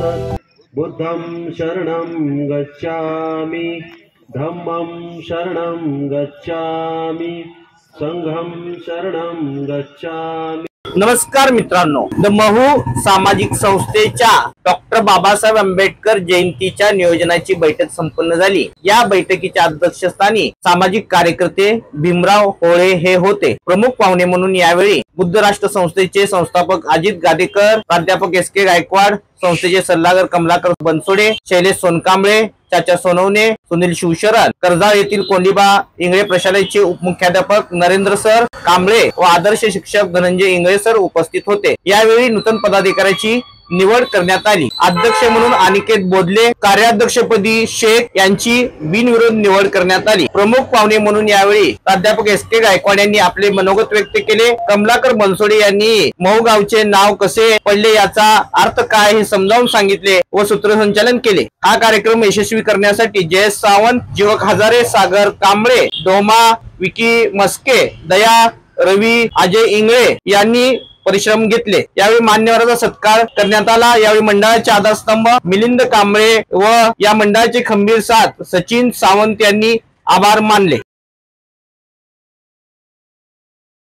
बुद्धं शरणं गच्छामि, धम्मं शरणं गच्छामि, संघं शरणं गच्छामि। नमस्कार मित्रांनो, द महू सामाजिक संस्थेच्या डॉक्टर बाबासाहेब आंबेडकर जयंतीच्या नियोजनाची बैठक संपन्न झाली। या बैठकीच्या अध्यक्षस्थानी सामाजिक कार्यकर्ते भीमराव होळे हे होते। प्रमुख पाहुणे म्हणून यावेळी बुद्ध राष्ट्र संस्थेचे संस्थापक अजित गादेकर, प्राध्यापक एस के गायकवाड, संस्थेचे सल्लागार कमलाकर बनसोडे, शैलेश सोनकांबळे, चाचा सोनवणे, सुनील शिवशरण, कर्जाळ येथील कोंडिबा इंगळे प्रशालेचे उपमुख्याध्यापक नरेंद्र सर कांबळे व आदर्श शिक्षक धनंजय इंगळे सर उपस्थित होते। यावेळी नूतन पदाधिकाऱ्याची निवड करण्यात आली। अध्यक्ष म्हणून अनिकेत बोधले, कार्याध्यक्षपदी शेख यांची बिनविरोध निवड करण्यात आली। प्रमुख पाहुणे म्हणून यावेळी प्राध्यापक एस के गायकवाड यांनी आपले मनोगत व्यक्त केले। कमलाकर बनसोडे यांनी महू गावचे नाव कसे पडले याचा अर्थ काय हे समजावून सांगितले व सूत्रसंचालन केले। हा कार्यक्रम यशस्वी करण्यासाठी जयेश सावंत, जीवक हजारे, सागर कांबळे, डोमा, विकी मस्के, दया, रवी, अजय इंगळे यांनी परिश्रम घेतले। यावेळी मान्यवरांचा सत्कार करण्यात आला। यावेळी मंडळाचे आधारस्तंभ मिलिंद कांबळे व या मंडळाचे खंबीर साथ सचिन सावंत यांनी आभार मानले।